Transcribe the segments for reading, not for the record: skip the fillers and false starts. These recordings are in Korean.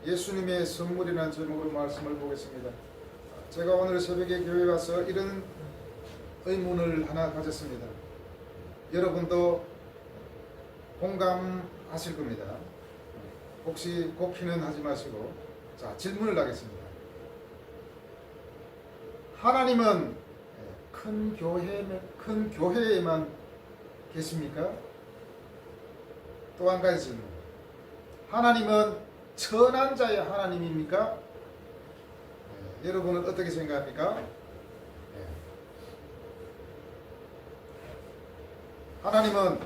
예수님의 선물이라는 제목으로 말씀을 보겠습니다. 제가 오늘 새벽에 교회 와서 이런 의문을 하나 가졌습니다. 여러분도 공감하실 겁니다. 혹시 곱기는 하지 마시고, 자, 질문을 하겠습니다. 하나님은 큰 교회에만 계십니까? 또 한 가지 질문. 하나님은 천한 자의 하나님입니까? 여러분은 어떻게 생각합니까? 하나님은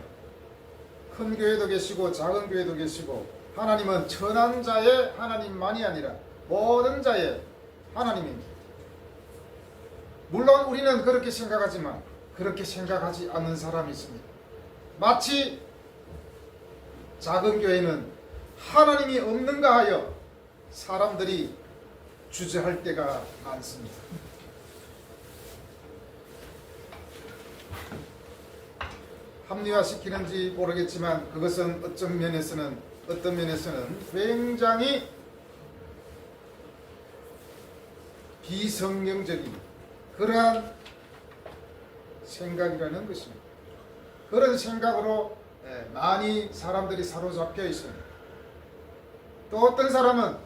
큰 교회도 계시고 작은 교회도 계시고, 하나님은 천한 자의 하나님만이 아니라 모든 자의 하나님입니다. 물론 우리는 그렇게 생각하지만 그렇게 생각하지 않는 사람이 있습니다. 마치 작은 교회는 하나님이 없는가 하여 사람들이 주저할 때가 많습니다. 합리화시키는지 모르겠지만 그것은 어떤 면에서는 굉장히 비성경적인 그러한 생각이라는 것입니다. 그런 생각으로 많이 사람들이 사로잡혀 있습니다. 또 어떤 사람은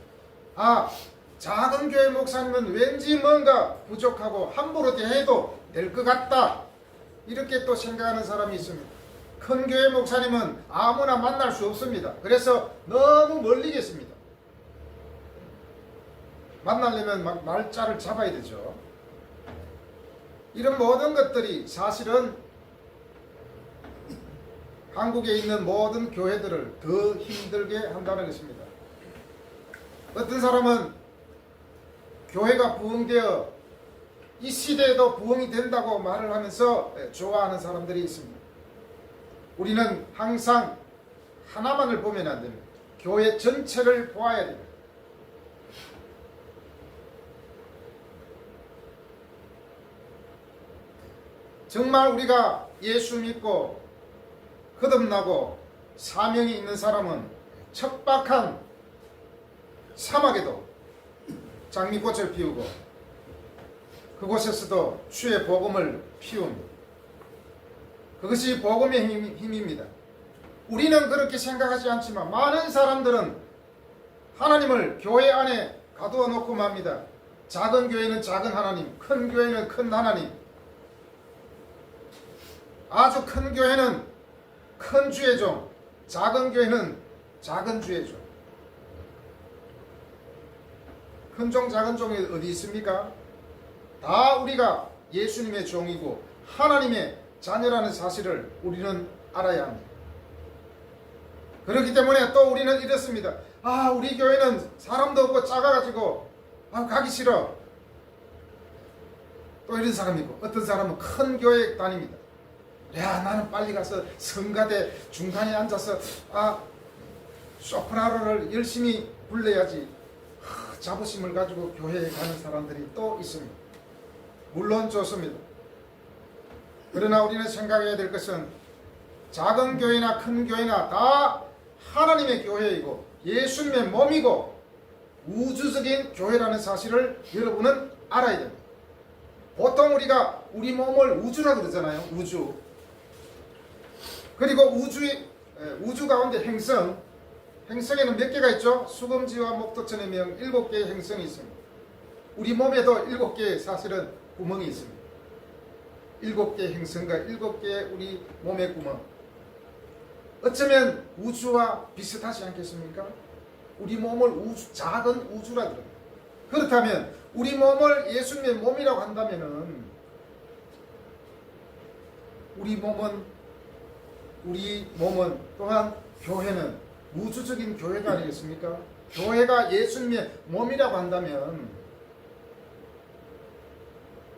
작은 교회 목사님은 왠지 뭔가 부족하고 함부로 대해도 될 것 같다, 이렇게 또 생각하는 사람이 있습니다. 큰 교회 목사님은 아무나 만날 수 없습니다. 그래서 너무 멀리 계십니다. 만나려면 날짜를 잡아야 되죠. 이런 모든 것들이 사실은 한국에 있는 모든 교회들을 더 힘들게 한다는 것입니다. 어떤 사람은 교회가 부흥되어 이 시대에도 부흥이 된다고 말을 하면서 좋아하는 사람들이 있습니다. 우리는 항상 하나만을 보면 안 됩니다. 교회 전체를 보아야 됩니다. 정말 우리가 예수 믿고 거듭나고 사명이 있는 사람은 척박한 사막에도 장미꽃을 피우고 그곳에서도 주의 복음을 피웁니다. 그것이 복음의 힘입니다. 우리는 그렇게 생각하지 않지만 많은 사람들은 하나님을 교회 안에 가두어 놓고 맙니다. 작은 교회는 작은 하나님, 큰 교회는 큰 하나님, 아주 큰 교회는 큰 주의 종, 작은 교회는 작은 주의 종. 큰 종, 작은 종이 어디 있습니까? 다 우리가 예수님의 종이고 하나님의 자녀라는 사실을 우리는 알아야 합니다. 그렇기 때문에 또 우리는 이렇습니다. 우리 교회는 사람도 없고 작아가지고 가기 싫어. 또 이런 사람이 있고, 어떤 사람은 큰 교회 다닙니다. 나는 빨리 가서 성가대 중간에 앉아서 소프라노를 열심히 불러야지. 자부심을 가지고 교회에 가는 사람들이 또 있습니다. 물론 좋습니다. 그러나 우리는 생각해야 될 것은 작은 교회나 큰 교회나 다 하나님의 교회이고 예수님의 몸이고 우주적인 교회라는 사실을 여러분은 알아야 됩니다. 보통 우리가 우리 몸을 우주라 그러잖아요. 우주. 그리고 우주 가운데 행성에는 몇 개가 있죠? 수금지와 목도천의 명 7개의 행성이 있습니다. 우리 몸에도 7개의 사실은 구멍이 있습니다. 7개의 행성과 7개의 우리 몸의 구멍. 어쩌면 우주와 비슷하지 않겠습니까? 우리 몸을 작은 우주라 그럽니다. 그렇다면 우리 몸을 예수님의 몸이라고 한다면은 우리 몸은 또한 교회는 우주적인 교회가 아니겠습니까? 교회가 예수님의 몸이라고 한다면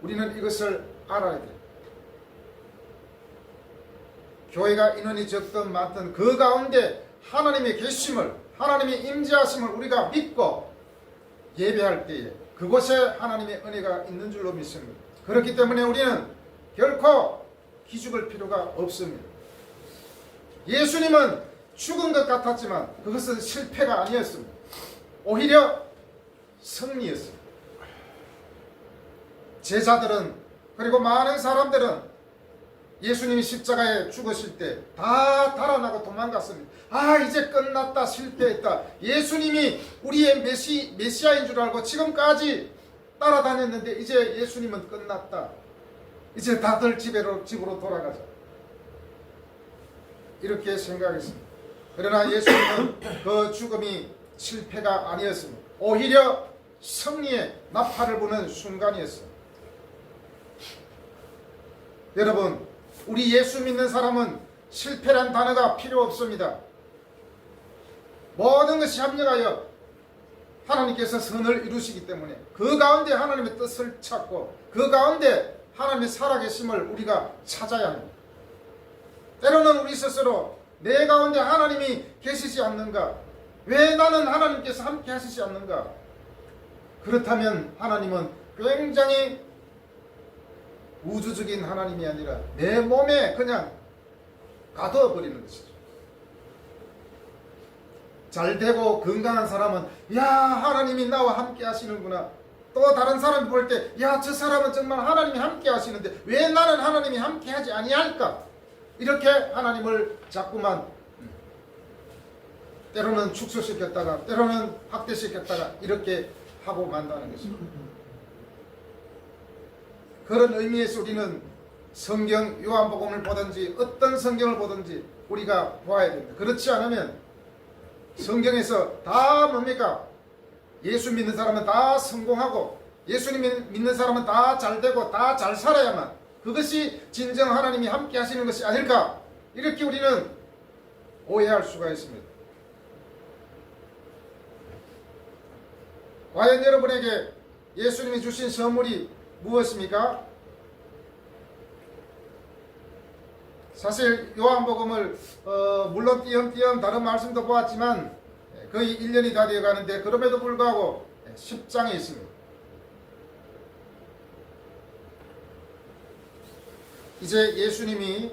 우리는 이것을 알아야 돼요. 교회가 인원이 적든 많든 그 가운데 하나님의 계심을, 하나님의 임재하심을 우리가 믿고 예배할 때에 그곳에 하나님의 은혜가 있는 줄로 믿습니다. 그렇기 때문에 우리는 결코 기죽을 필요가 없습니다. 예수님은 죽은 것 같았지만 그것은 실패가 아니었습니다. 오히려 승리였습니다. 제자들은 그리고 많은 사람들은 예수님이 십자가에 죽으실 때 다 달아나고 도망갔습니다. 아, 이제 끝났다, 실패했다. 예수님이 우리의 메시아인 줄 알고 지금까지 따라다녔는데 이제 예수님은 끝났다. 이제 다들 집으로 돌아가자. 이렇게 생각했습니다. 그러나 예수님은 그 죽음이 실패가 아니었습니다. 오히려 승리의 나팔을 부는 순간이었습니다. 여러분, 우리 예수 믿는 사람은 실패란 단어가 필요 없습니다. 모든 것이 합력하여 하나님께서 선을 이루시기 때문에 그 가운데 하나님의 뜻을 찾고 그 가운데 하나님의 살아계심을 우리가 찾아야 합니다. 때로는 우리 스스로 내 가운데 하나님이 계시지 않는가? 왜 나는 하나님께서 함께 하시지 않는가? 그렇다면 하나님은 굉장히 우주적인 하나님이 아니라 내 몸에 그냥 가두어 버리는 것이죠. 잘되고 건강한 사람은 야, 하나님이 나와 함께 하시는구나. 또 다른 사람이 볼 때 야, 저 사람은 정말 하나님이 함께 하시는데 왜 나는 하나님이 함께 하지 아니할까? 이렇게 하나님을 자꾸만 때로는 축소시켰다가 때로는 확대시켰다가 이렇게 하고 만다는 것입니다. 그런 의미에서 우리는 성경 요한복음을 보든지 어떤 성경을 보든지 우리가 보아야 됩니다. 그렇지 않으면 성경에서 다 뭡니까? 예수 믿는 사람은 다 성공하고 예수님 믿는 사람은 다 잘되고 다 잘 살아야만 그것이 진정 하나님이 함께 하시는 것이 아닐까? 이렇게 우리는 오해할 수가 있습니다. 과연 여러분에게 예수님이 주신 선물이 무엇입니까? 사실 요한복음을 물론 띄엄띄엄 다른 말씀도 보았지만 거의 1년이 다 되어가는데 그럼에도 불구하고 10장에 있습니다. 이제 예수님이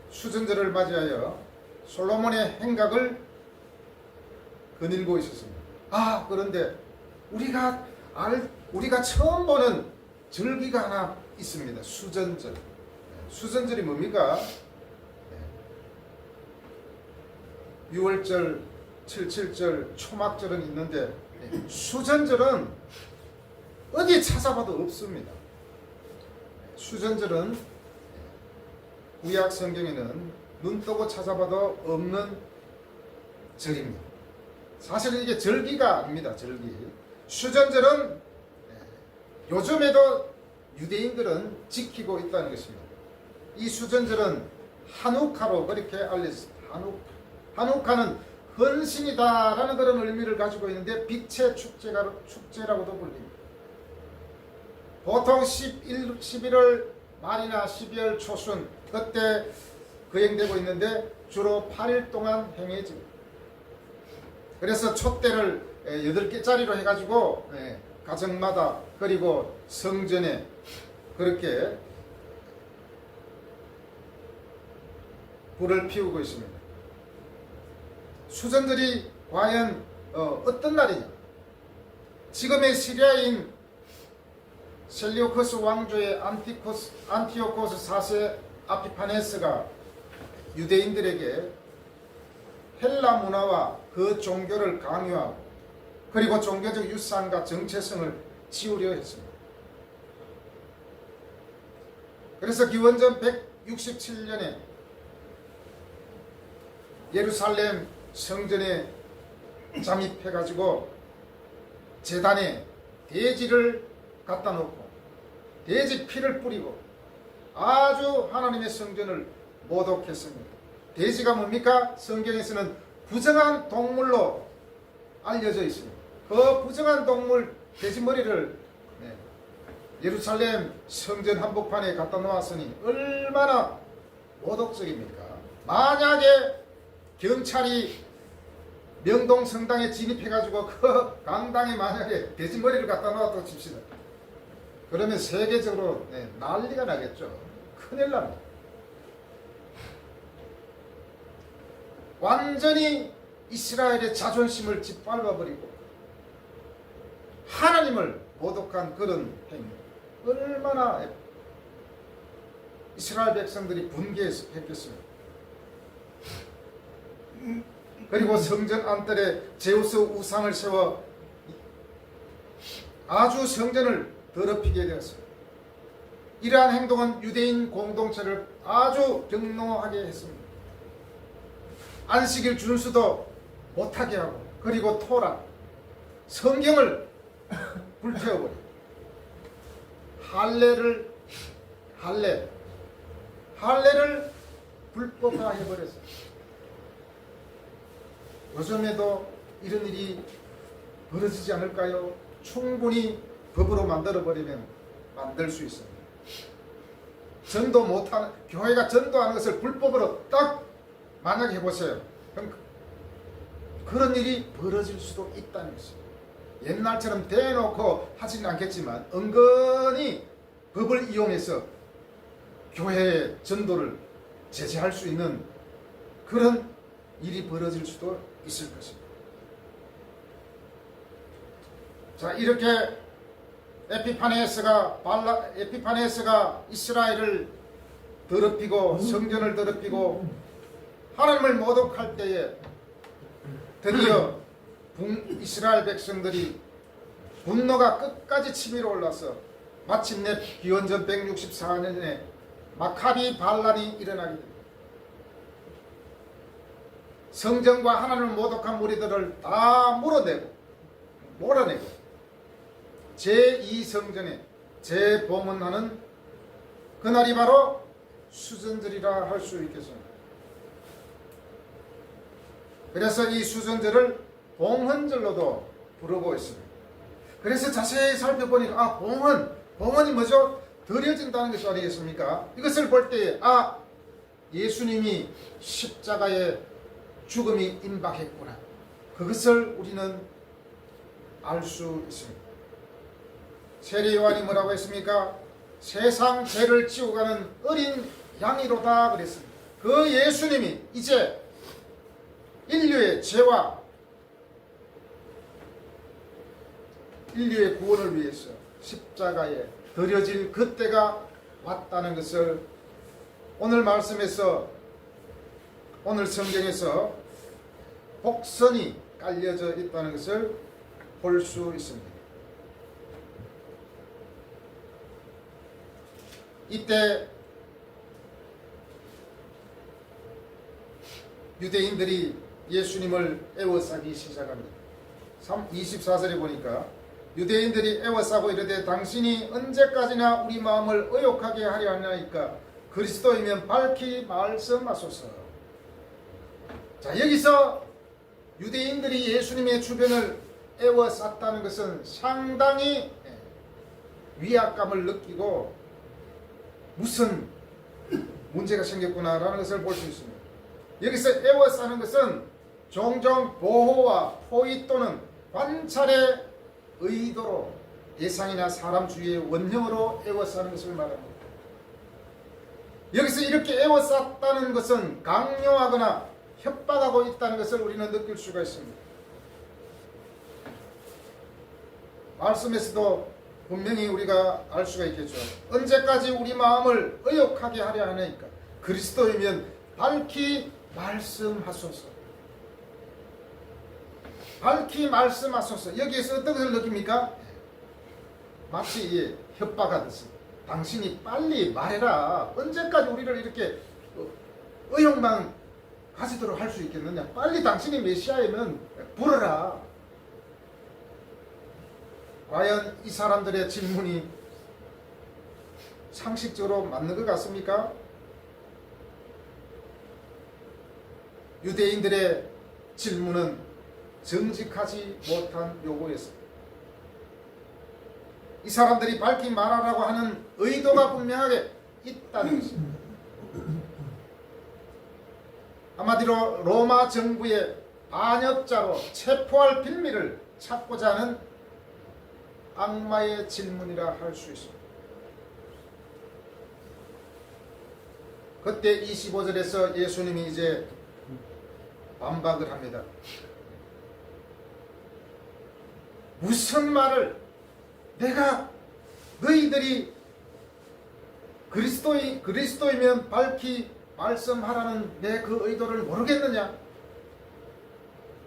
수전절을 맞이하여 솔로몬의 행각을 거닐고 있었습니다. 아, 그런데 우리가 처음 보는 절기가 하나 있습니다. 수전절. 수전절이 뭡니까? 6월절, 7.7절, 초막절은 있는데 수전절은 어디 찾아봐도 없습니다. 수전절은 구약 성경에는 눈 뜨고 찾아봐도 없는 절입니다. 사실은 이게 절기가 아닙니다. 절기. 수전절은 요즘에도 유대인들은 지키고 있다는 것입니다. 이 수전절은 한우카로 그렇게 알려졌습니다. 한우카는 헌신이다라는 그런 의미를 가지고 있는데 빛의 축제라고도 불립니다. 보통 11월 말이나 12월 초순 그때 거행되고 있는데 주로 8일 동안 행해집니다. 그래서 촛대를 8개짜리로 해가지고 가정마다 그리고 성전에 그렇게 불을 피우고 있습니다. 수전절이 과연 어떤 날이냐? 지금의 시리아인 셀리오코스 왕조의 안티오코스 4세 아피파네스가 유대인들에게 헬라 문화와 그 종교를 강요하고 그리고 종교적 유산과 정체성을 지우려 했습니다. 그래서 기원전 167년에 예루살렘 성전에 잠입해가지고 제단에 돼지를 갖다 놓고 돼지 피를 뿌리고 아주 하나님의 성전을 모독했습니다. 돼지가 뭡니까? 성경에서는 부정한 동물로 알려져 있습니다. 그 부정한 동물 돼지 머리를 예루살렘 성전 한복판에 갖다 놓았으니 얼마나 모독적입니까? 만약에 경찰이 명동 성당에 진입해가지고 그 강당에 만약에 돼지 머리를 갖다 놓았다고 칩시다. 그러면 세계적으로 난리가 나겠죠. 큰일 납니다. 완전히 이스라엘의 자존심을 짓밟아버리고 하나님을 모독한 그런 행위. 얼마나 이스라엘 백성들이 분개했겠습니까? 그리고 성전 안뜰에 제우스 우상을 세워 아주 성전을 더럽히게 되었습니다. 이러한 행동은 유대인 공동체를 아주 경노하게 했습니다. 안식일 준수도 못하게 하고, 그리고 토라, 성경을 불태워버리고, 할례를 불법화해버렸어요. 요즘에도 이런 일이 벌어지지 않을까요? 충분히 법으로 만들어버리면 만들 수 있습니다. 전도 못하는, 교회가 전도하는 것을 불법으로 딱 만약에 해보세요. 그럼 그런 일이 벌어질 수도 있다는 것이죠. 옛날처럼 대놓고 하지는 않겠지만 은근히 법을 이용해서 교회의 전도를 제재할 수 있는 그런 일이 벌어질 수도 있을 것입니다. 자, 이렇게 에피파네스가 이스라엘을 더럽히고 성전을 더럽히고 하나님을 모독할 때에 드디어 이스라엘 백성들이 분노가 끝까지 치밀어 올라서 마침내 기원전 164년에 마카비 반란이 일어나게 됩니다. 성전과 하나님을 모독한 무리들을 다 몰아내고 제2성전에 재봉헌하는 그날이 바로 수전절이라 할 수 있겠습니다. 그래서 이 수전절을 봉헌절로도 부르고 있습니다. 그래서 자세히 살펴보니까 봉헌이 뭐죠? 드려진다는 것이 아니겠습니까? 이것을 볼 때 예수님이 십자가에 죽음이 임박했구나, 그것을 우리는 알 수 있습니다. 세례 요한이 뭐라고 했습니까? 세상 죄를 지고 가는 어린 양이로다 그랬습니다. 그 예수님이 이제 인류의 죄와 인류의 구원을 위해서 십자가에 드려질 그때가 왔다는 것을 오늘 말씀에서, 오늘 성경에서 복선이 깔려져 있다는 것을 볼 수 있습니다. 이때 유대인들이 예수님을 애워싸기 시작합니다. 24절에 보니까 유대인들이 애워싸고 이르되 당신이 언제까지나 우리 마음을 의욕하게 하려 하나이까? 그리스도이면 밝히 말씀하소서. 자, 여기서 유대인들이 예수님의 주변을 애워쌌다는 것은 상당히 위압감을 느끼고 무슨 문제가 생겼구나라는 것을 볼 수 있습니다. 여기서 애워싸는 것은 종종 보호와 포위 또는 관찰의 의도로 대상이나 사람 주위의 원형으로 애워싸는 것을 말합니다. 여기서 이렇게 애워쌌다는 것은 강요하거나 협박하고 있다는 것을 우리는 느낄 수가 있습니다. 말씀에서도 분명히 우리가 알 수가 있겠죠. 언제까지 우리 마음을 의욕하게 하려 하니까? 그리스도이면 밝히 말씀하소서. 밝히 말씀하소서. 여기에서 어떤 것을 느낍니까? 마치 협박하듯이 당신이 빨리 말해라. 언제까지 우리를 이렇게 의욕만 가지도록 할 수 있겠느냐? 빨리 당신이 메시아이면 부르라. 과연 이 사람들의 질문이 상식적으로 맞는 것 같습니까? 유대인들의 질문은 정직하지 못한 요구였습니다. 이 사람들이 밝히 말하라고 하는 의도가 분명하게 있다는 것입니다. 한마디로 로마 정부의 반역자로 체포할 빌미를 찾고자 하는 악마의 질문이라 할 수 있습니다. 그때 25절에서 예수님이 이제 반박을 합니다. 무슨 말을 내가 너희들이 그리스도이면 밝히 말씀하라는 내 그 의도를 모르겠느냐?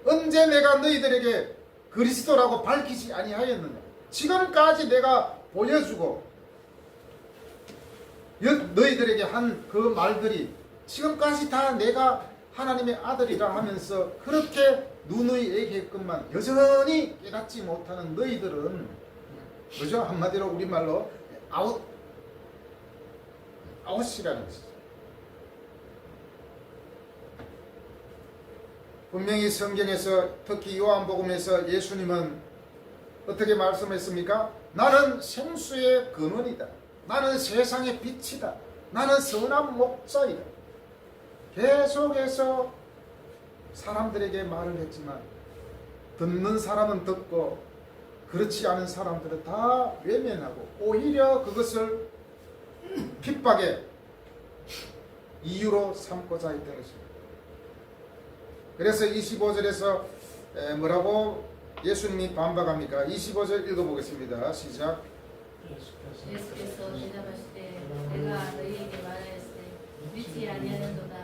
언제 내가 너희들에게 그리스도라고 밝히지 아니하였느냐? 지금까지 내가 보여주고 너희들에게 한 그 말들이 지금까지 다 내가 하나님의 아들이라 하면서 그렇게 누누이 얘기했건만 여전히 깨닫지 못하는 너희들은, 그죠? 한마디로 우리말로 아웃이라는 것이죠. 분명히 성경에서, 특히 요한복음에서 예수님은 어떻게 말씀했습니까? 나는 생수의 근원이다. 나는 세상의 빛이다. 나는 선한 목자이다. 계속해서 사람들에게 말을 했지만 듣는 사람은 듣고 그렇지 않은 사람들은 다 외면하고 오히려 그것을 핍박의 이유로 삼고자 했던 것입니다. 그래서 25절에서 뭐라고 예수님이 반박합니까? 25절 읽어보겠습니다. 시작. 예수께서 대답하시되 내가 너희에게 말하였으되 믿지 아니하는도다.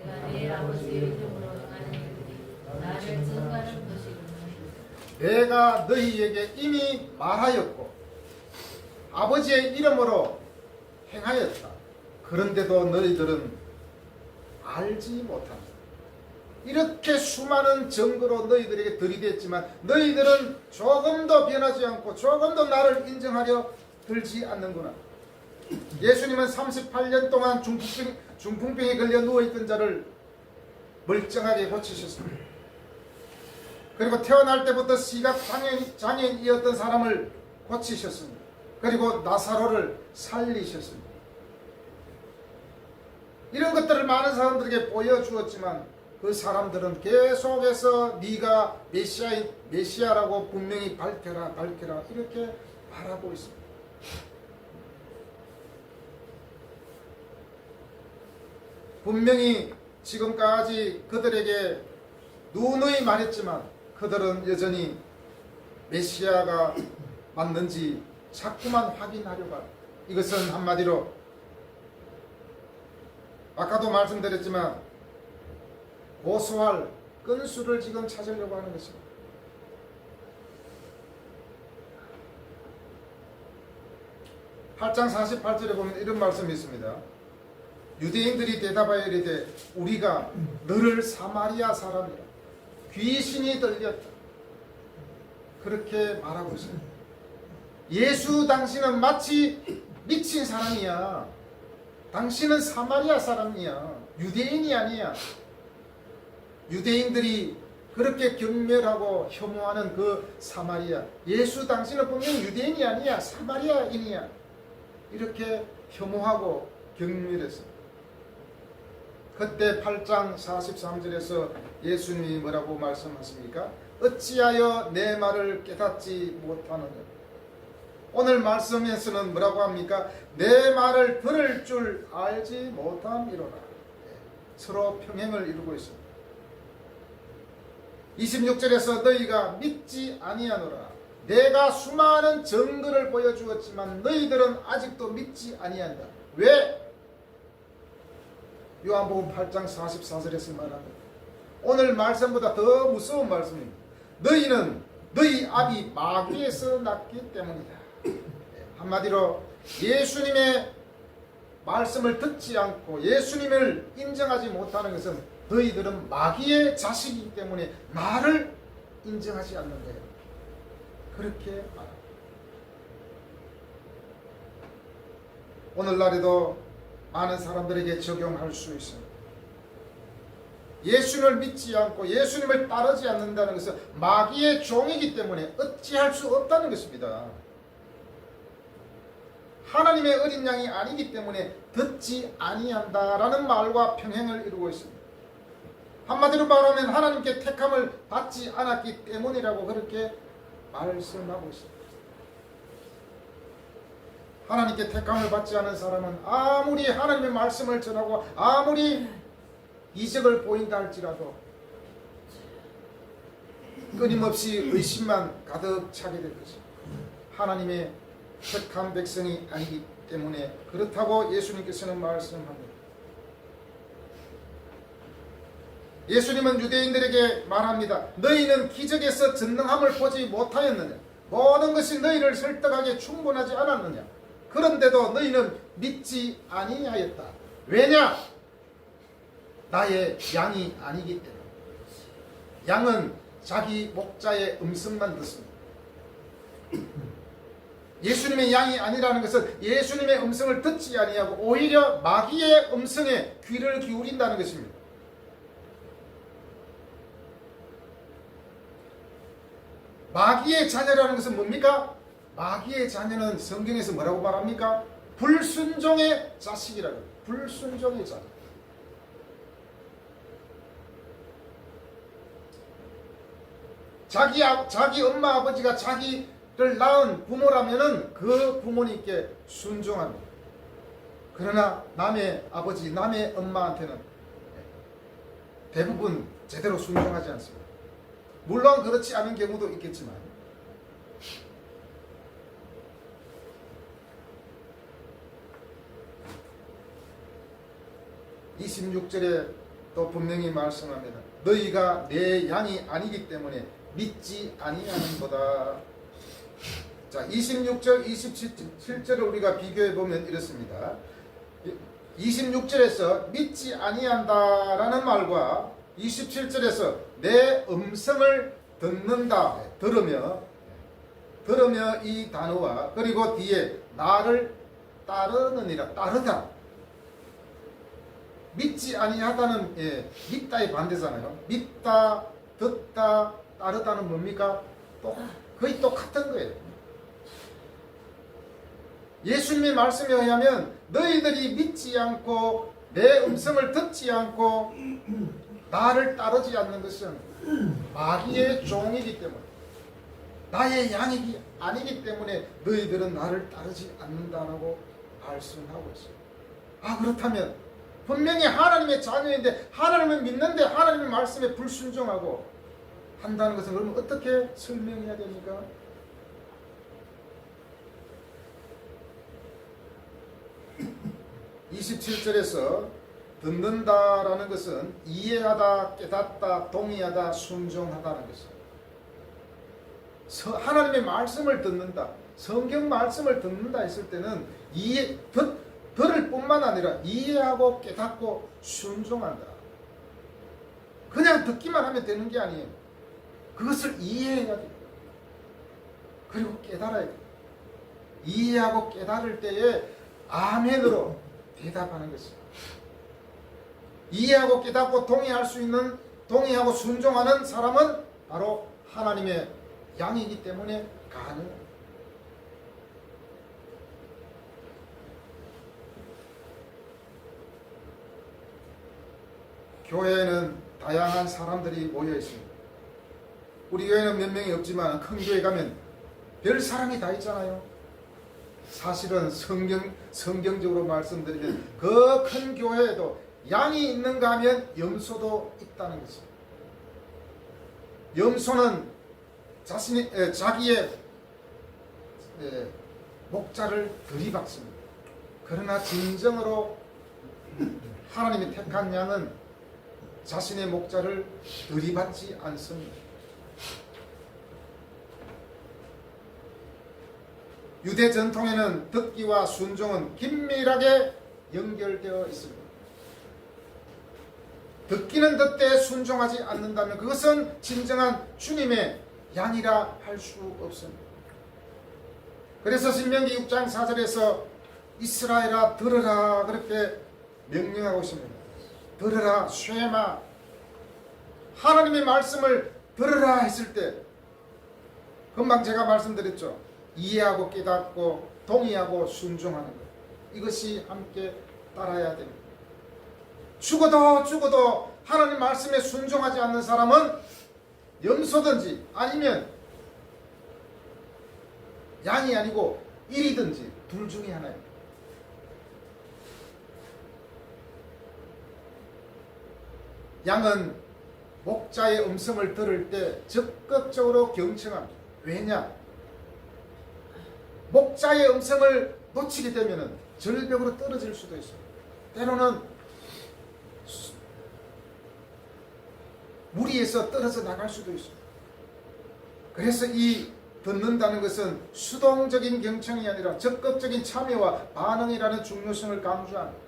내가 내 아버지의 이름으로 행하는 일들이 나를 증거하는 것이구나. 내가 너희에게 이미 말하였고 아버지의 이름으로 행하였다. 그런데도 너희들은 알지 못한다. 이렇게 수많은 증거로 너희들에게 들이댔지만 너희들은 조금도 변하지 않고 조금도 나를 인정하려 들지 않는구나. 예수님은 38년 동안 중풍병에 걸려 누워있던 자를 멀쩡하게 고치셨습니다. 그리고 태어날 때부터 시각 장애인이었던 사람을 고치셨습니다. 그리고 나사로를 살리셨습니다. 이런 것들을 많은 사람들에게 보여주었지만 그 사람들은 계속해서 네가 메시아라고 분명히 밝혀라 이렇게 말하고 있습니다. 분명히 지금까지 그들에게 누누이 말했지만 그들은 여전히 메시아가 맞는지 자꾸만 확인하려고 합니다. 이것은 한마디로 아까도 말씀드렸지만 고소할 건수를 지금 찾으려고 하는 것입니다. (8장 48절에) 보면 이런 말씀이 있습니다. 유대인들이 대답하여 이르되 우리가 너를 사마리아 사람이라 귀신이 들렸다. 그렇게 말하고 있습니다. 예수 당신은 마치 미친 사람이야. 당신은 사마리아 사람이야. 유대인이 아니야. 유대인들이 그렇게 경멸하고 혐오하는 그 사마리아, 예수 당신은 분명히 유대인이 아니야. 사마리아인이야. 이렇게 혐오하고 경멸했습니다. 그때 8장 43절에서 예수님이 뭐라고 말씀하십니까? 어찌하여 내 말을 깨닫지 못하느냐. 오늘 말씀에서는 뭐라고 합니까? 내 말을 들을 줄 알지 못함이로라. 서로 평행을 이루고 있습니다. 26절에서 너희가 믿지 아니하노라. 내가 수많은 증거를 보여주었지만 너희들은 아직도 믿지 아니한다. 왜? 요한복음 8장 44절에서 말합니다. 오늘 말씀보다 더 무서운 말씀입니다. 너희는 너희 아비 마귀에서 났기 때문이다. 한마디로 예수님의 말씀을 듣지 않고 예수님을 인정하지 못하는 것은 너희들은 마귀의 자식이기 때문에 나를 인정하지 않는 거예요. 그렇게 말합니다. 오늘날에도 많은 사람들에게 적용할 수 있습니다. 예수님을 믿지 않고 예수님을 따르지 않는다는 것은 마귀의 종이기 때문에 어찌할 수 없다는 것입니다. 하나님의 어린 양이 아니기 때문에 듣지 아니한다라는 말과 평행을 이루고 있습니다. 한마디로 말하면 하나님께 택함을 받지 않았기 때문이라고 그렇게 말씀하고 있습니다. 하나님께 택함을 받지 않은 사람은 아무리 하나님의 말씀을 전하고 아무리 이적을 보인다 할지라도 끊임없이 의심만 가득 차게 될 것입니다. 하나님의 택한 백성이 아니기 때문에 그렇다고 예수님께서는 말씀합니다. 예수님은 유대인들에게 말합니다. 너희는 기적에서 전능함을 보지 못하였느냐? 모든 것이 너희를 설득하기에 충분하지 않았느냐? 그런데도 너희는 믿지 아니하였다. 왜냐? 나의 양이 아니기 때문에. 양은 자기 목자의 음성만 듣습니다. 예수님의 양이 아니라는 것은 예수님의 음성을 듣지 아니하고 오히려 마귀의 음성에 귀를 기울인다는 것입니다. 마귀의 자녀라는 것은 뭡니까? 마귀의 자녀는 성경에서 뭐라고 말합니까? 불순종의 자식이라고 해요. 불순종의 자식. 자기 엄마 아버지가 자기를 낳은 부모라면은 그 부모님께 순종합니다. 그러나 남의 아버지, 남의 엄마한테는 대부분 제대로 순종하지 않습니다. 물론 그렇지 않은 경우도 있겠지만 26절에 또 분명히 말씀합니다. 너희가 내 양이 아니기 때문에 믿지 아니하는도다. 자, 26절, 27절을 우리가 비교해 보면 이렇습니다. 26절에서 믿지 아니한다라는 말과 27절에서 내 음성을 듣는다, 들으며 이 단어와 그리고 뒤에 나를 따르느니라, 따르다. 믿지 아니하다는 믿다의 반대잖아요. 믿다, 듣다, 따르다는 뭡니까? 거의 똑같은 거예요. 예수님의 말씀에 의하면 너희들이 믿지 않고 내 음성을 듣지 않고 나를 따르지 않는 것은 마귀의 종이기 때문에, 나의 양이 아니기 때문에 너희들은 나를 따르지 않는다라고 말씀하고 있어요. 그렇다면 분명히 하나님의 자녀인데 하나님을 믿는데 하나님의 말씀에 불순종하고 한다는 것은 그러면 어떻게 설명해야 됩니까? (27절에서) 듣는다라는 것은 이해하다, 깨닫다, 동의하다, 순종하다는 것입니다. 하나님의 말씀을 듣는다, 성경 말씀을 듣는다 했을 때는 들을 뿐만 아니라 이해하고 깨닫고 순종한다. 그냥 듣기만 하면 되는 게 아니에요. 그것을 이해해야 돼요. 그리고 깨달아야 돼요. 이해하고 깨달을 때에 아멘으로 대답하는 것입니다. 이해하고 깨닫고 동의하고 순종하는 사람은 바로 하나님의 양이기 때문에 가능해요. 교회에는 다양한 사람들이 모여 있습니다. 우리 교회는 몇 명이 없지만 큰 교회 가면 별 사람이 다 있잖아요. 사실은 성경적으로 말씀드리면 그 큰 교회에도 양이 있는가 하면 염소도 있다는 것입니다. 염소는 자기의 목자를 들이박습니다. 그러나 진정으로 하나님이 택한 양은 자신의 목자를 들이받지 않습니다. 유대 전통에는 듣기와 순종은 긴밀하게 연결되어 있습니다. 듣기는 듣되 순종하지 않는다면 그것은 진정한 주님의 양이라 할 수 없습니다. 그래서 신명기 6장 4절에서 이스라엘아 들으라 그렇게 명령하고 있습니다. 들으라, 쉐마. 하나님의 말씀을 들으라 했을 때 금방 제가 말씀드렸죠. 이해하고 깨닫고 동의하고 순종하는 것, 이것이 함께 따라야 됩니다. 죽어도 하나님 말씀에 순종하지 않는 사람은 염소든지 아니면 양이 아니고 일이든지 둘 중에 하나입니다. 양은 목자의 음성을 들을 때 적극적으로 경청합니다. 왜냐? 목자의 음성을 놓치게 되면 절벽으로 떨어질 수도 있어요. 때로는 무리에서 떨어져 나갈 수도 있어요. 그래서 이 듣는다는 것은 수동적인 경청이 아니라 적극적인 참여와 반응이라는 중요성을 강조합니다.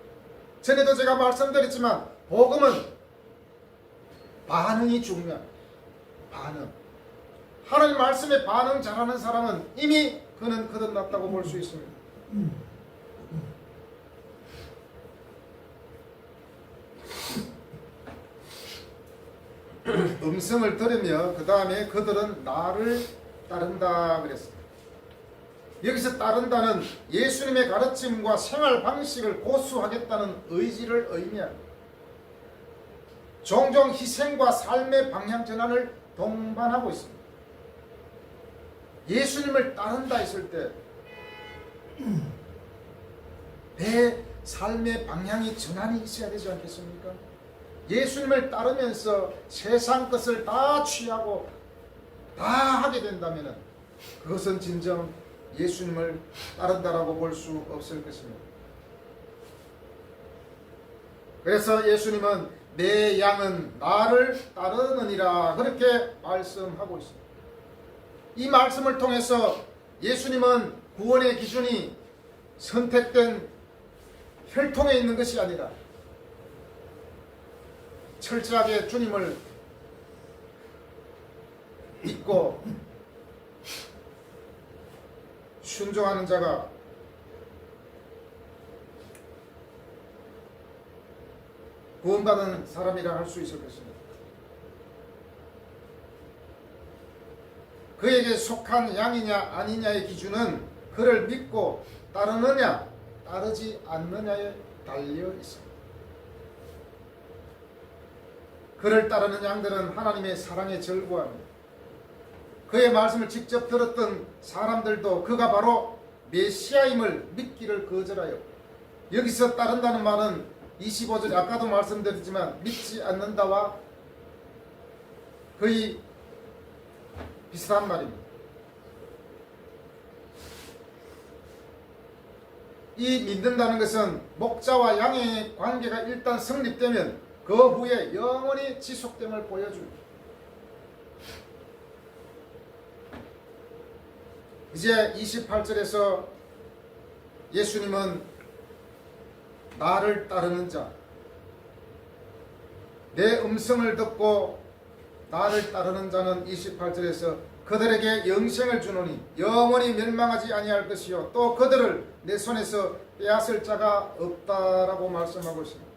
전에도 제가 말씀드렸지만 복음은 반응이 중요합니다. 반응. 하나님 말씀에 반응 잘하는 사람은 이미 그는 거듭났다고 볼 수 있습니다. 음성을 들으며 그 다음에 그들은 나를 따른다 그랬습니다. 여기서 따른다는 예수님의 가르침과 생활 방식을 고수하겠다는 의지를 의미합니다. 종종 희생과 삶의 방향 전환을 동반하고 있습니다. 예수님을 따른다 했을 때 내 삶의 방향이 전환이 있어야 되지 않겠습니까? 예수님을 따르면서 세상 것을 다 취하고 다 하게 된다면 그것은 진정 예수님을 따른다라고 볼 수 없을 것입니다. 그래서 예수님은 내 양은 나를 따르느니라 그렇게 말씀하고 있습니다. 이 말씀을 통해서 예수님은 구원의 기준이 선택된 혈통에 있는 것이 아니라 철저하게 주님을 믿고 순종하는 자가 구원받은 사람이라 할 수 있을 것입니다. 그에게 속한 양이냐 아니냐의 기준은 그를 믿고 따르느냐 따르지 않느냐에 달려 있습니다. 그를 따르는 양들은 하나님의 사랑에 절구합니다. 그의 말씀을 직접 들었던 사람들도 그가 바로 메시아임을 믿기를 거절하여 여기서 따른다는 말은 25절 아까도 말씀드렸지만 믿지 않는다와 거의 비슷한 말입니다. 이 믿는다는 것은 목자와 양의 관계가 일단 성립되면 그 후에 영원히 지속됨을 보여줍니다. 이제 28절에서 예수님은 나를 따르는 자, 내 음성을 듣고 나를 따르는 자는 28절에서 그들에게 영생을 주노니 영원히 멸망하지 아니할 것이요 또 그들을 내 손에서 빼앗을 자가 없다라고 말씀하고 있습니다.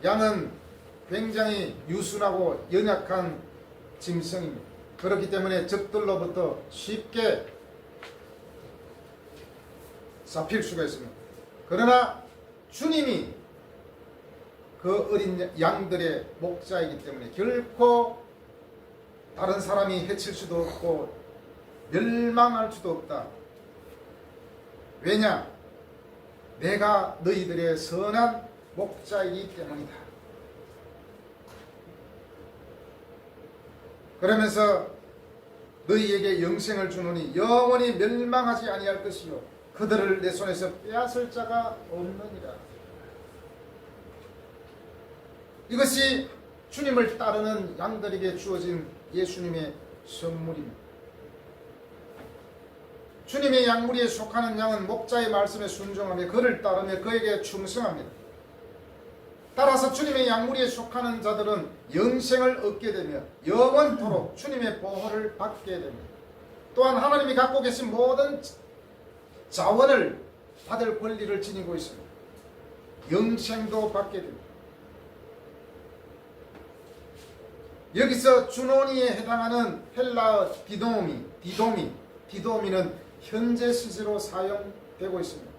양은 굉장히 유순하고 연약한 짐승입니다. 그렇기 때문에 적들로부터 쉽게 잡힐 수가 있습니다. 그러나 주님이 그 어린 양들의 목자이기 때문에 결코 다른 사람이 해칠 수도 없고 멸망할 수도 없다. 왜냐? 내가 너희들의 선한 목자이기 때문이다. 그러면서 너희에게 영생을 주노니 영원히 멸망하지 아니할 것이요 그들을 내 손에서 빼앗을 자가 없느니라. 이것이 주님을 따르는 양들에게 주어진 예수님의 선물입니다. 주님의 양무리에 속하는 양은 목자의 말씀에 순종하며 그를 따르며 그에게 충성합니다. 따라서 주님의 양무리에 속하는 자들은 영생을 얻게 되며 영원토록 주님의 보호를 받게 됩니다. 또한 하나님이 갖고 계신 모든 자원을 받을 권리를 지니고 있습니다. 영생도 받게 됩니다. 여기서 주노니에 해당하는 헬라어 디도미는 현재 시제로 사용되고 있습니다.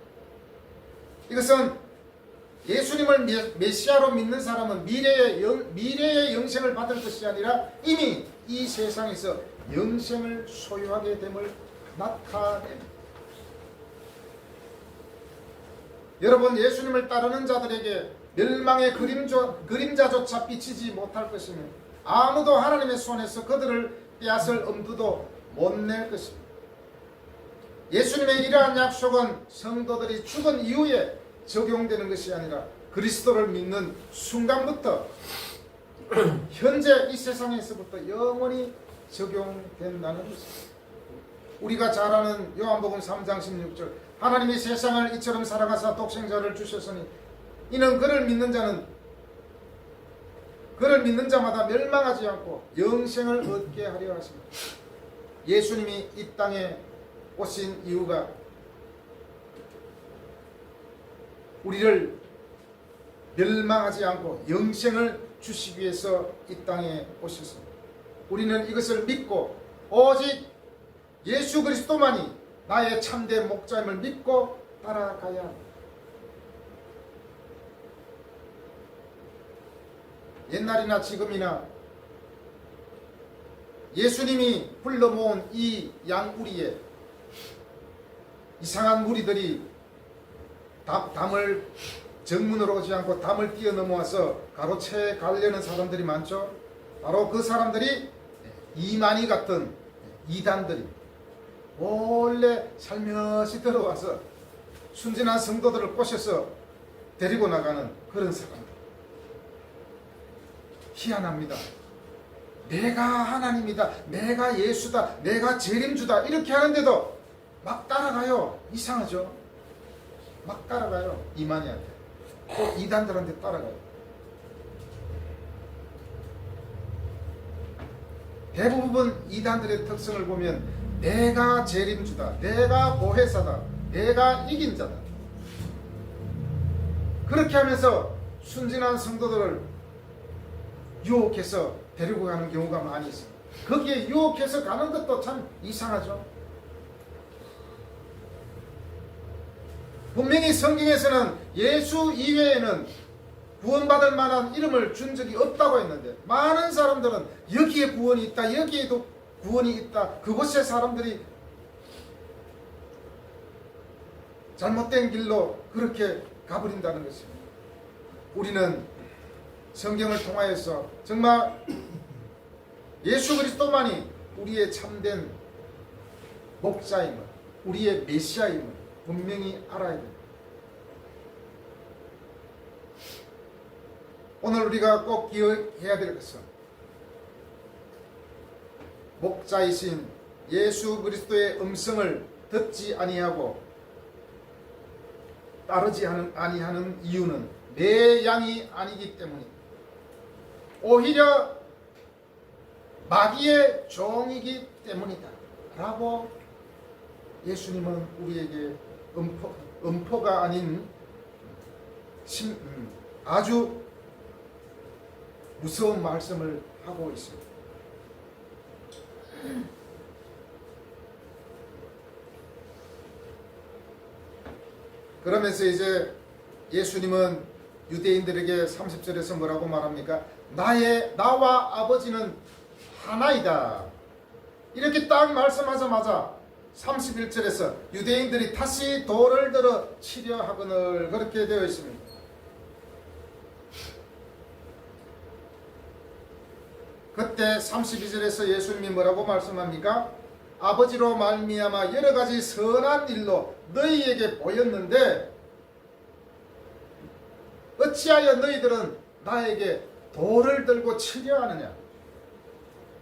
이것은 예수님을 메시아로 믿는 사람은 미래의 영생을 받을 것이 아니라 이미 이 세상에서 영생을 소유하게 됨을 나타냅니다. 여러분, 예수님을 따르는 자들에게 멸망의 그림자조차 비치지 못할 것이며 아무도 하나님의 손에서 그들을 빼앗을 엄두도 못 낼 것입니다. 예수님의 이러한 약속은 성도들이 죽은 이후에 적용되는 것이 아니라 그리스도를 믿는 순간부터 현재 이 세상에서부터 영원히 적용된다는 것입니다. 우리가 잘 아는 요한복음 3장 16절, 하나님이 세상을 이처럼 사랑하사 독생자를 주셨으니 이는 그를 믿는 자마다 멸망하지 않고 영생을 얻게 하려 하십니다. 예수님이 이 땅에 오신 이유가 우리를 멸망하지 않고 영생을 주시기 위해서 이 땅에 오셨습니다. 우리는 이것을 믿고 오직 예수 그리스도만이 나의 참된 목자임을 믿고 따라가야 합니다. 옛날이나 지금이나 예수님이 불러 모은 이 양우리에 이상한 무리들이 담을 정문으로 오지 않고 담을 뛰어넘어와서 가로채 가려는 사람들이 많죠. 바로 그 사람들이 이만희 같은 이단들이 몰래 살며시 들어와서 순진한 성도들을 꼬셔서 데리고 나가는 그런 사람들. 희한합니다. 내가 하나님이다, 내가 예수다, 내가 재림주다 이렇게 하는데도 막 따라가요. 이상하죠? 막 따라가요. 이만희한테, 또 이단들한테 따라가요. 대부분 이단들의 특성을 보면 내가 재림주다, 내가 보혜사다, 내가 이긴 자다, 그렇게 하면서 순진한 성도들을 유혹해서 데리고 가는 경우가 많이 있습니다. 거기에 유혹해서 가는 것도 참 이상하죠. 분명히 성경에서는 예수 이외에는 구원받을 만한 이름을 준 적이 없다고 했는데 많은 사람들은 여기에 구원이 있다, 여기에도 구원이 있다, 그곳의 사람들이 잘못된 길로 그렇게 가버린다는 것입니다. 우리는 성경을 통하여서 정말 예수 그리스도만이 우리의 참된 목자임을, 우리의 메시아임을 분명히 알아야 됩니다. 오늘 우리가 꼭 기억해야 될 것은 목자이신 예수 그리스도의 음성을 듣지 아니하고 따르지 아니하는 이유는 내 양이 아니기 때문이다. 오히려 마귀의 종이기 때문이다 라고 예수님은 우리에게 음포가 아닌 아주 무서운 말씀을 하고 있습니다. 그러면서 이제 예수님은 유대인들에게 30절에서 뭐라고 말합니까? 나와 아버지는 하나이다. 이렇게 딱 말씀하자마자 31절에서 유대인들이 다시 돌을 들어 치려 하거늘 그렇게 되어 있습니다. 그때 32절에서 예수님이 뭐라고 말씀합니까? 아버지로 말미암아 여러 가지 선한 일로 너희에게 보였는데 어찌하여 너희들은 나에게 돌을 들고 치려 하느냐?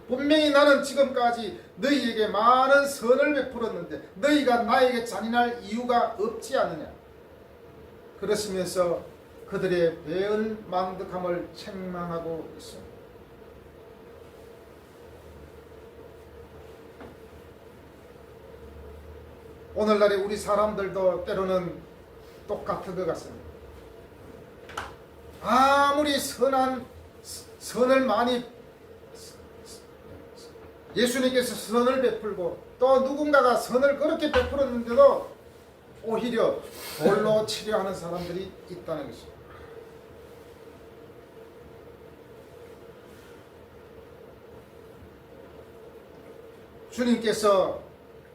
분명히 나는 지금까지 너희에게 많은 선을 베풀었는데 너희가 나에게 잔인할 이유가 없지 않느냐? 그러시면서 그들의 배은망덕함을 책망하고 있습니다. 오늘날의 우리 사람들도 때로는 똑같은 것 같습니다. 아무리 선을 많이 예수님께서 선을 베풀고 또 누군가가 선을 그렇게 베풀었는데도 오히려 돌로 치려 하는 사람들이 있다는 것입니다. 주님께서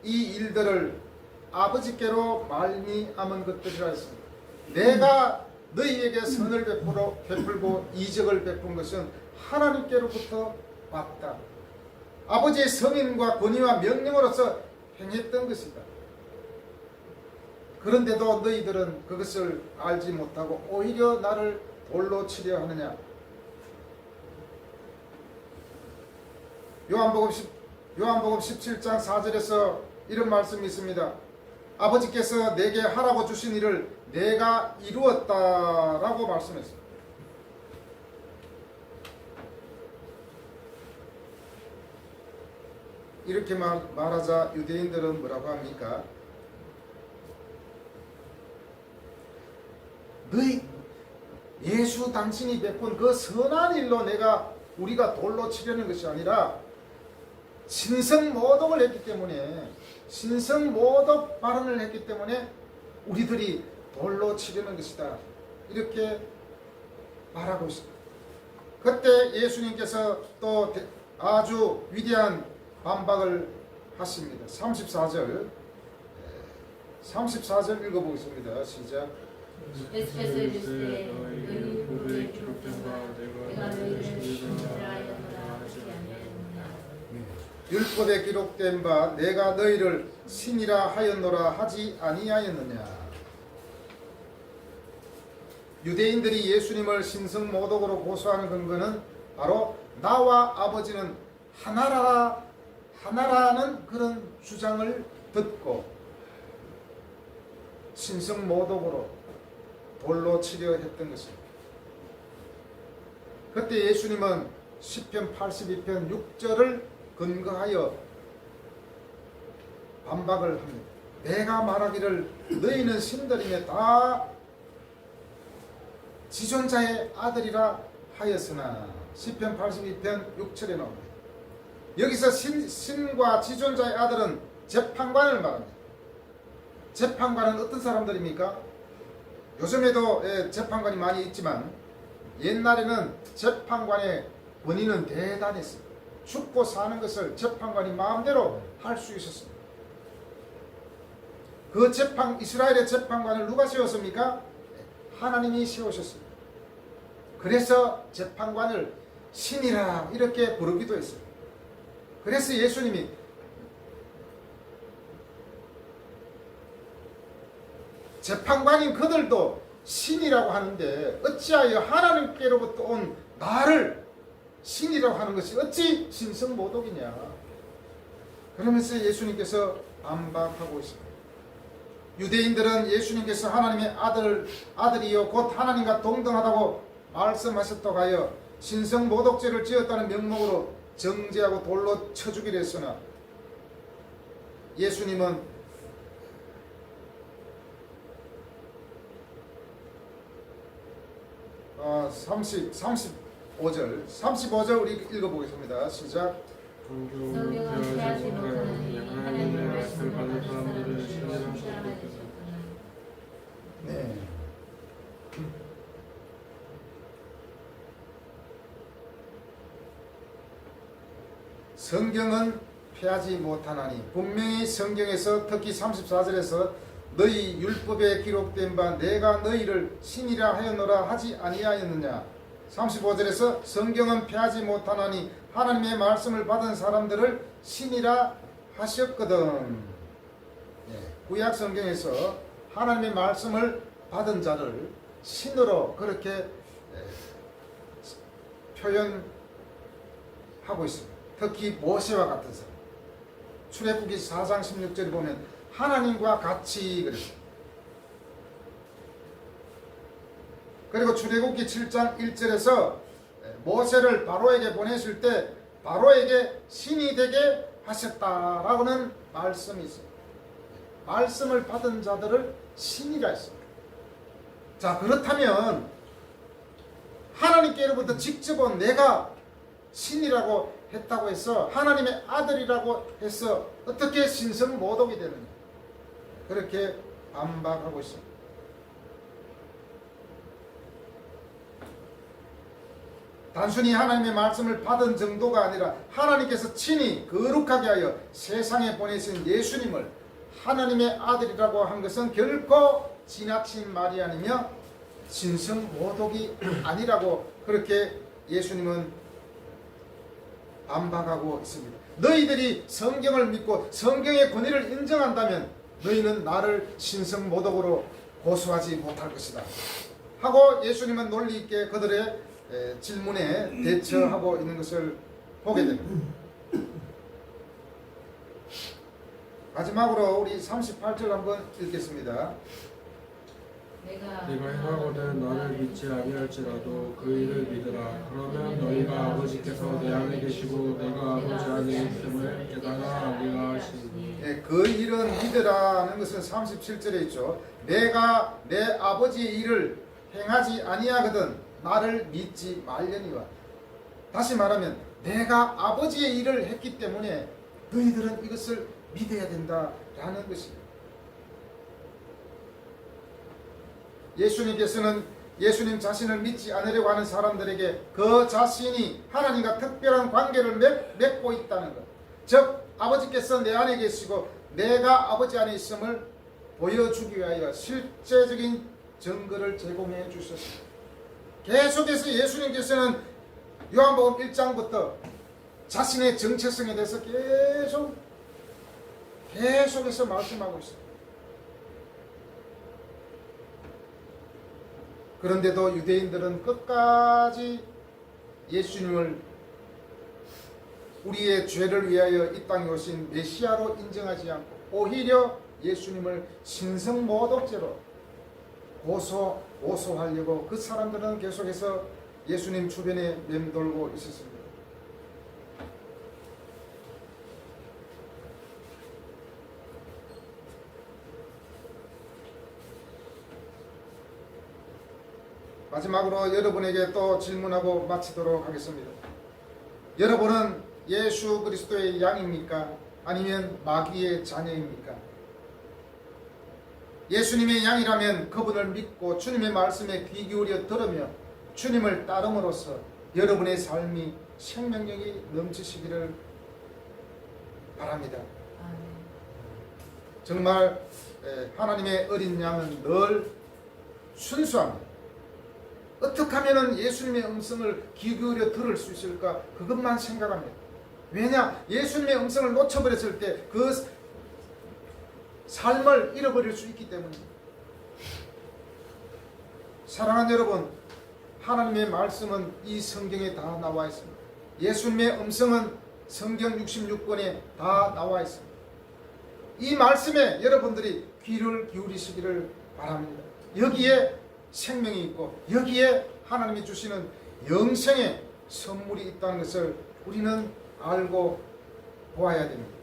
이 일들을 아버지께로 말미암은 것들이라 했습니다. 내가 너희에게 선을 베풀고 이적을 베푼 것은 하나님께로부터 왔다. 아버지의 성인과 권위와 명령으로서 행했던 것이다. 그런데도 너희들은 그것을 알지 못하고 오히려 나를 돌로 치려 하느냐. 요한복음 17장 4절에서 이런 말씀이 있습니다. 아버지께서 내게 하라고 주신 일을 내가 이루었다라고 말씀했습니다. 이렇게 말하자 유대인들은 뭐라고 합니까? 너희 예수 당신이 베푼 그 선한 일로 우리가 돌로 치려는 것이 아니라 신성모독을 했기 때문에 신성모독 발언을 했기 때문에 우리들이 돌로 치려는 것이다. 이렇게 말하고 있습니다. 그때 예수님께서 또 아주 위대한 반박을 하십니다. 34절 읽어보겠습니다. 시작. 예수께서 이르시되 너희 율법에 기록된 바 내가 너희를 신이라 하였노라 하지 아니하였느냐. 율법에 기록된 바 내가 너희를 신이라 하였노라 하지 아니하였느냐. 유대인들이 예수님을 신성모독으로 고소하는 근거는 바로 나와 아버지는 하나라는 그런 주장을 듣고 신성모독으로 돌로 치려 했던 것입니다. 그때 예수님은 시편 82편 6절을 근거하여 반박을 합니다. 내가 말하기를 너희는 신들이며 다 지존자의 아들이라 하였으나 시편 82편 6절에 나옵니다. 여기서 신과 지존자의 아들은 재판관을 말합니다. 재판관은 어떤 사람들입니까? 요즘에도 재판관이 많이 있지만 옛날에는 재판관의 권위는 대단했습니다. 죽고 사는 것을 재판관이 마음대로 할 수 있었습니다. 그 이스라엘의 재판관을 누가 세웠습니까? 하나님이 세우셨습니다. 그래서 재판관을 신이라 이렇게 부르기도 했습니다. 그래서 예수님이 재판관인 그들도 신이라고 하는데 어찌하여 하나님께로부터 온 나를 신이라고 하는 것이 어찌 신성모독이냐. 그러면서 예수님께서 반박하고 있습니다. 유대인들은 예수님께서 하나님의 아들이요 곧 하나님과 동등하다고 말씀하셨다고 하여 신성모독죄를 지었다는 명목으로 정죄하고 돌로 쳐주기로 했으나 예수님은 35절 우리 읽어보겠습니다. 시작. 성경은 피하지 못하느니 하나님의 말씀을 받은 사람들은 신이라 하셨구나. 네. 성경은 피하지 못하나니 분명히 성경에서 특히 34절에서 너희 율법에 기록된 바 내가 너희를 신이라 하였노라 하지 아니하였느냐. 35절에서 성경은 피하지 못하나니 하나님의 말씀을 받은 사람들을 신이라 하셨거든. 구약 성경에서 하나님의 말씀을 받은 자를 신으로 그렇게 표현하고 있습니다. 특히 모세와 같은 사람. 출애굽기 4장 16절에 보면 하나님과 같이 그랬어요. 그리고 출애굽기 7장 1절에서 모세를 바로에게 보내실 때 바로에게 신이 되게 하셨다라고는 말씀이 있어요. 말씀을 받은 자들을 신이라 했습니다. 자, 그렇다면 하나님께로부터 직접 온 내가 신이라고 했다고 해서 하나님의 아들이라고 해서 어떻게 신성모독이 되느냐. 그렇게 반박하고 있습니다. 단순히 하나님의 말씀을 받은 정도가 아니라 하나님께서 친히 거룩하게 하여 세상에 보내신 예수님을 하나님의 아들이라고 한 것은 결코 지나친 말이 아니며 신성모독이 아니라고 그렇게 예수님은 반박하고 있습니다. 너희들이 성경을 믿고 성경의 권위를 인정한다면 너희는 나를 신성모독으로 고소하지 못할 것이다 하고 예수님은 논리 있게 그들의 질문에 대처하고 있는 것을 보게 됩니다. 마지막으로 우리 38절 한번 읽겠습니다. 내가 행하거든 너를 믿지 아니할지라도 그 일을 믿으라. 그러면 너희가 아버지께서 내 안에 계시고 내가 아버지 안에 있음을 깨달아 알리라 하시니. 그 일은 믿으라는 것은 37절에 있죠. 내가 내 아버지의 일을 행하지 아니하거든 나를 믿지 말려니와. 다시 말하면 내가 아버지의 일을 했기 때문에 너희들은 이것을 믿어야 된다라는 것입니다. 예수님께서는 예수님 자신을 믿지 않으려고 하는 사람들에게 그 자신이 하나님과 특별한 관계를 맺고 있다는 것, 즉 아버지께서 내 안에 계시고 내가 아버지 안에 있음을 보여주기 위하여 실제적인 증거를 제공해 주셨습니다. 계속해서 예수님께서는 요한복음 1장부터 자신의 정체성에 대해서 계속해서 말씀하고 있습니다. 그런데도 유대인들은 끝까지 예수님을 우리의 죄를 위하여 이 땅에 오신 메시아로 인정하지 않고 오히려 예수님을 신성모독죄로 고소하려고 그 사람들은 계속해서 예수님 주변에 맴돌고 있었습니다. 마지막으로 여러분에게 또 질문하고 마치도록 하겠습니다. 여러분은 예수 그리스도의 양입니까? 아니면 마귀의 자녀입니까? 예수님의 양이라면 그분을 믿고 주님의 말씀에 귀 기울여 들으며 주님을 따름으로써 여러분의 삶이 생명력이 넘치시기를 바랍니다. 정말 하나님의 어린 양은 늘 순수합니다. 어떻게 하면 예수님의 음성을 귀 기울여 들을 수 있을까? 그것만 생각합니다. 왜냐? 예수님의 음성을 놓쳐버렸을 때 그 삶을 잃어버릴 수 있기 때문입니다. 사랑하는 여러분, 하나님의 말씀은 이 성경에 다 나와 있습니다. 예수님의 음성은 성경 66권에 다 나와 있습니다. 이 말씀에 여러분들이 귀를 기울이시기를 바랍니다. 여기에 생명이 있고 여기에 하나님이 주시는 영생의 선물이 있다는 것을 우리는 알고 보아야 됩니다.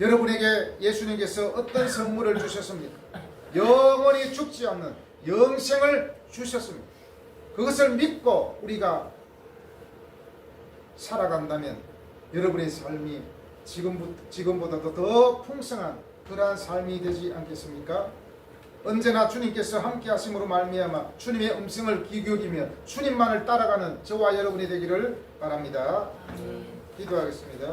여러분에게 예수님께서 어떤 선물을 주셨습니까? 영원히 죽지 않는 영생을 주셨습니다. 그것을 믿고 우리가 살아간다면 여러분의 삶이 지금보다도 더 풍성한 그러한 삶이 되지 않겠습니까? 언제나 주님께서 함께 하심으로 말미암아 주님의 음성을 귀 기울이며 주님만을 따라가는 저와 여러분이 되기를 바랍니다. 기도하겠습니다.